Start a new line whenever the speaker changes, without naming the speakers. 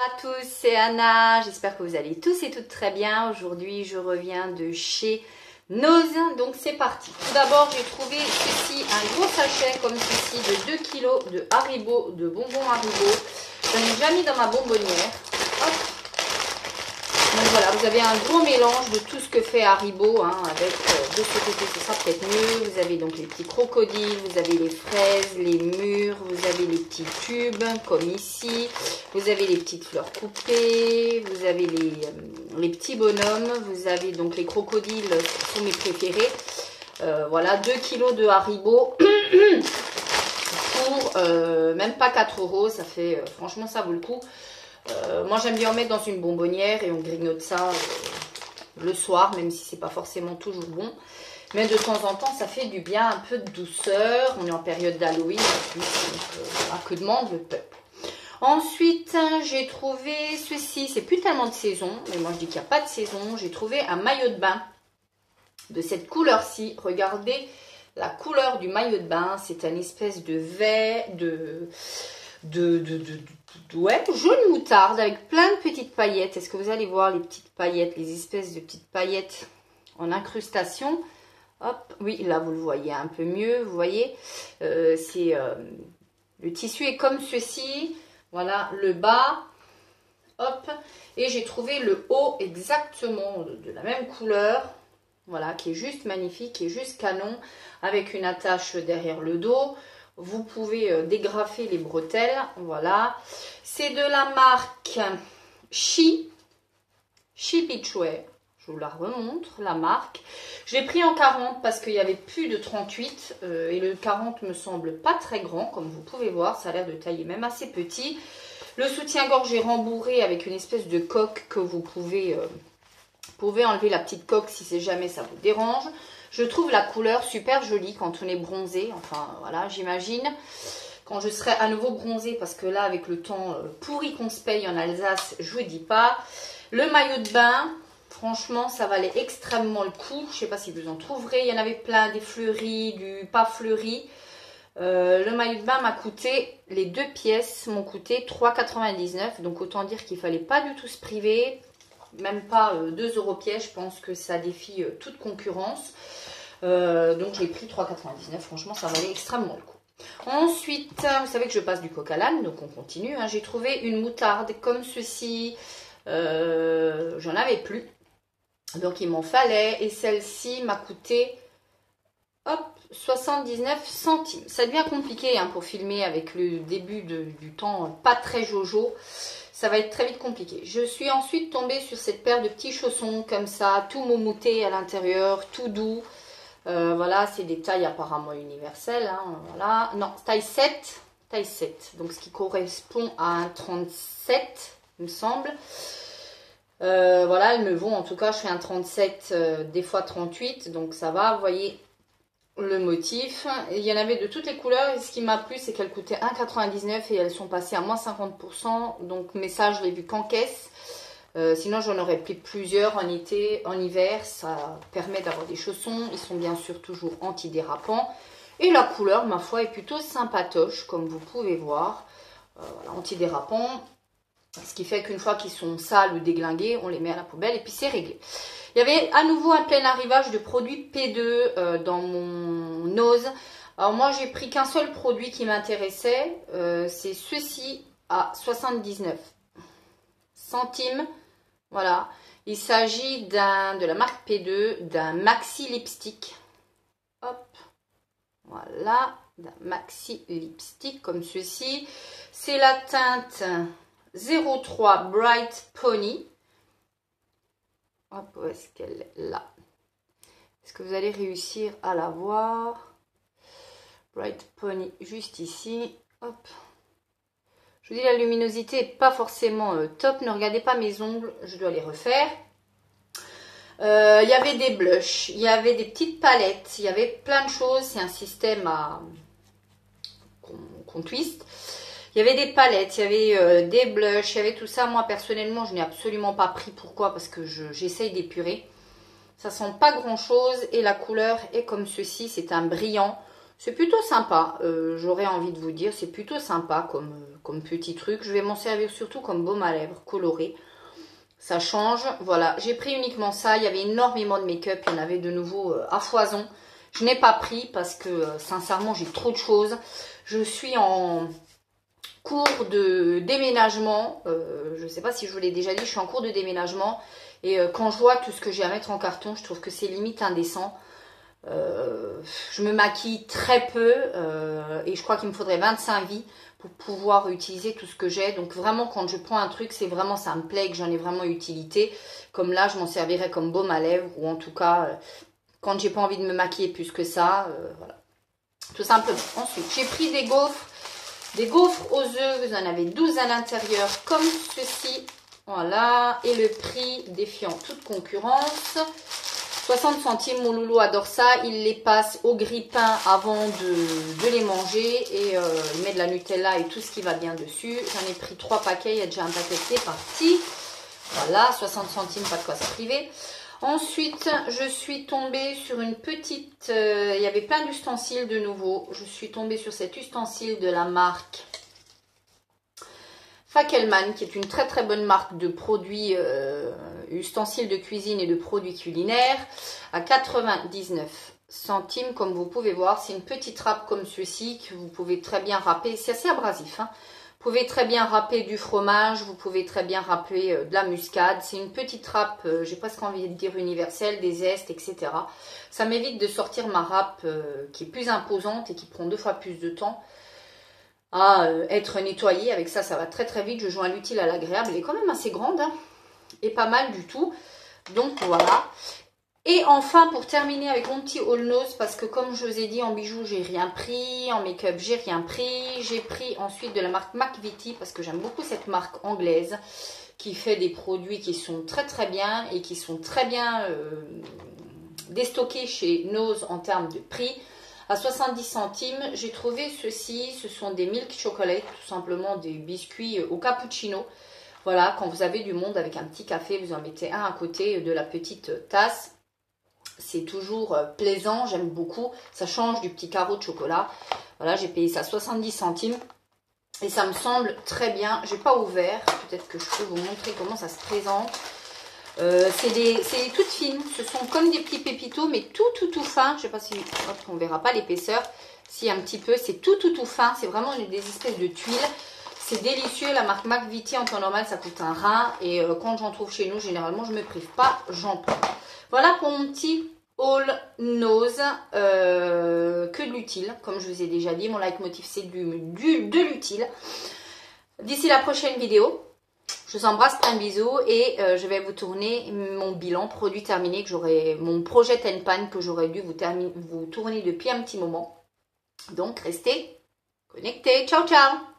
Bonjour à tous, c'est Anna, j'espère que vous allez tous et toutes très bien. Aujourd'hui je reviens de chez Nose, donc c'est parti. Tout d'abord j'ai trouvé ceci, un gros sachet comme ceci de 2 kg de Haribo, de bonbons Haribo. J'en ai déjà mis dans ma bonbonnière. Hop. Donc voilà, vous avez un gros mélange de tout ce que fait Haribo, hein, avec de ce côté ce sera peut-être mieux. Vous avez donc les petits crocodiles, vous avez les fraises, les mûres, vous avez les petits tubes comme ici, vous avez les petites fleurs coupées, vous avez les petits bonhommes, vous avez donc les crocodiles, ce sont mes préférés. Voilà, 2 kg de Haribo pour même pas 4 €, ça fait franchement ça vaut le coup. Moi j'aime bien en mettre dans une bonbonnière et on grignote ça le soir, même si c'est pas forcément toujours bon, mais de temps en temps ça fait du bien, un peu de douceur. On est en période d'Halloween en plus, donc que demande le peuple. Ensuite j'ai trouvé ceci, c'est plus tellement de saison, mais moi je dis qu'il n'y a pas de saison. J'ai trouvé un maillot de bain de cette couleur-ci. Regardez la couleur du maillot de bain, c'est un espèce de vert, ouais, jaune moutarde avec plein de petites paillettes. Est-ce que vous allez voir les petites paillettes, les espèces de petites paillettes en incrustation? Hop, oui, là vous le voyez un peu mieux, vous voyez. Le tissu est comme ceci. Voilà, le bas, hop. Et j'ai trouvé le haut exactement de la même couleur. Voilà, qui est juste magnifique, qui est juste canon, avec une attache derrière le dos. Vous pouvez dégrafer les bretelles, voilà. C'est de la marque She Beachwear. Je vous la remontre, la marque. Je l'ai pris en 40 parce qu'il n'y avait plus de 38. Et le 40 me semble pas très grand, comme vous pouvez voir. Ça a l'air de tailler même assez petit. Le soutien-gorge est rembourré avec une espèce de coque que vous pouvez enlever la petite coque si jamais ça vous dérange. Je trouve la couleur super jolie quand on est bronzé. Enfin, voilà, j'imagine. Quand je serai à nouveau bronzée, parce que là, avec le temps pourri qu'on se paye en Alsace, je vous dis pas. Le maillot de bain, franchement, ça valait extrêmement le coup. Je sais pas si vous en trouverez. Il y en avait plein, des fleuris, du pas fleuri. Le maillot de bain m'a coûté, les 2 pièces m'ont coûté 3,99 €. Donc, autant dire qu'il fallait pas du tout se priver. Même pas 2 € pièce, je pense que ça défie toute concurrence. Donc j'ai pris 3,99 €, franchement ça valait extrêmement le coup. Ensuite, vous savez que je passe du coq à l'âne, donc on continue. Hein. J'ai trouvé une moutarde comme ceci, j'en avais plus, donc il m'en fallait. Et celle-ci m'a coûté, hop, 79 centimes. Ça devient compliqué hein, pour filmer avec le début du temps pas très jojo. Ça va être très vite compliqué. Je suis ensuite tombée sur cette paire de petits chaussons comme ça, tout moumouté à l'intérieur, tout doux. Voilà, c'est des tailles apparemment universelles. Hein, voilà. Non, taille 7. Taille 7. Donc, ce qui correspond à un 37, il me semble. Voilà, elles me vont. En tout cas, je fais un 37, des fois 38. Donc, ça va. Vous voyez le motif. Il y en avait de toutes les couleurs. Et ce qui m'a plu, c'est qu'elles coûtaient 1,99 € et elles sont passées à moins 50%. Donc, mais ça, je l'ai vu qu'en caisse. Sinon j'en aurais pris plusieurs en été, en hiver, ça permet d'avoir des chaussons, ils sont bien sûr toujours antidérapants et la couleur ma foi est plutôt sympatoche comme vous pouvez voir, voilà, antidérapant, ce qui fait qu'une fois qu'ils sont sales ou déglingués, on les met à la poubelle et puis c'est réglé. Il y avait à nouveau un plein arrivage de produits P2 dans mon Nose. Alors moi j'ai pris qu'un seul produit qui m'intéressait, c'est ceci à 79 centimes. Voilà, il s'agit de la marque P2, d'un maxi lipstick. Hop, voilà, d'un maxi lipstick comme ceci. C'est la teinte 03 Bright Pony. Hop, où est-ce qu'elle est là? Est-ce que vous allez réussir à la voir? Bright Pony, juste ici. Hop. Je vous dis, la luminosité n'est pas forcément top. Ne regardez pas mes ongles, je dois les refaire. Il y avait des blushs, il y avait des petites palettes, il y avait plein de choses. C'est un système qu'on twist. Il y avait des palettes, il y avait des blushs, il y avait tout ça. Moi, personnellement, je n'ai absolument pas pris. Pourquoi? Parce que j'essaye d'épurer. Ça sent pas grand-chose et la couleur est comme ceci. C'est un brillant C'est plutôt sympa, j'aurais envie de vous dire, c'est plutôt sympa comme petit truc. Je vais m'en servir surtout comme baume à lèvres coloré. Ça change, voilà. J'ai pris uniquement ça, il y avait énormément de make-up, il y en avait de nouveau à foison. Je n'ai pas pris parce que sincèrement j'ai trop de choses. Je suis en cours de déménagement, je ne sais pas si je vous l'ai déjà dit, je suis en cours de déménagement. Et quand je vois tout ce que j'ai à mettre en carton, je trouve que c'est limite indécent. Je me maquille très peu et je crois qu'il me faudrait 25 vies pour pouvoir utiliser tout ce que j'ai. Donc vraiment quand je prends un truc, c'est vraiment ça me plaît, que j'en ai vraiment utilité. Comme là, je m'en servirais comme baume à lèvres ou en tout cas quand j'ai pas envie de me maquiller plus que ça. Voilà, tout simplement. Ensuite, j'ai pris des gaufres aux œufs. Vous en avez 12 à l'intérieur comme ceci. Voilà, et le prix défiant toute concurrence. 60 centimes, mon loulou adore ça. Il les passe au grille-pain avant de les manger. Et il met de la Nutella et tout ce qui va bien dessus. J'en ai pris 3 paquets. Il y a déjà un paquet qui est parti. Voilà, 60 centimes, pas de quoi se priver. Ensuite, je suis tombée sur une petite... il y avait plein d'ustensiles de nouveau. Je suis tombée sur cet ustensile de la marque Fackelmann, qui est une très très bonne marque de produits ustensiles de cuisine et de produits culinaires à 99 centimes. Comme vous pouvez voir, c'est une petite râpe comme ceci que vous pouvez très bien râper. C'est assez abrasif, hein. Vous pouvez très bien râper du fromage, vous pouvez très bien râper de la muscade. C'est une petite râpe, j'ai presque envie de dire universelle, des zestes, etc. Ça m'évite de sortir ma râpe qui est plus imposante et qui prend 2 fois plus de temps à être nettoyée. Avec ça, ça va très très vite. Je joins l'utile à l'agréable. Elle est quand même assez grande, hein, et pas mal du tout. Donc voilà. Et enfin, pour terminer avec mon petit haul nose, parce que comme je vous ai dit, en bijoux, j'ai rien pris. En make-up, j'ai rien pris. J'ai pris ensuite de la marque McVitie, parce que j'aime beaucoup cette marque anglaise qui fait des produits qui sont très très bien et qui sont très bien déstockés chez Nose en termes de prix. À 70 centimes, j'ai trouvé ceci. Ce sont des milk chocolate, tout simplement des biscuits au cappuccino. Voilà, quand vous avez du monde avec un petit café, vous en mettez un à côté de la petite tasse. C'est toujours plaisant, j'aime beaucoup. Ça change du petit carreau de chocolat. Voilà, j'ai payé ça 70 centimes. Et ça me semble très bien. J'ai pas ouvert. Peut-être que je peux vous montrer comment ça se présente. C'est toutes fines. Ce sont comme des petits pépitos, mais tout fin. Je sais pas si on verra pas l'épaisseur. Si un petit peu, c'est tout fin. C'est vraiment des espèces de tuiles. C'est délicieux. La marque McVitie en temps normal, ça coûte un rein. Et quand j'en trouve chez nous, généralement, je me prive pas. J'en prends. Voilà pour mon petit haul nose, que de l'utile, comme je vous ai déjà dit. Mon leitmotiv, c'est de l'utile. D'ici la prochaine vidéo, je vous embrasse, plein de bisous, et je vais vous tourner mon bilan produit terminé, mon projet Tenpan que j'aurais dû vous tourner depuis un petit moment. Donc, restez connectés. Ciao, ciao!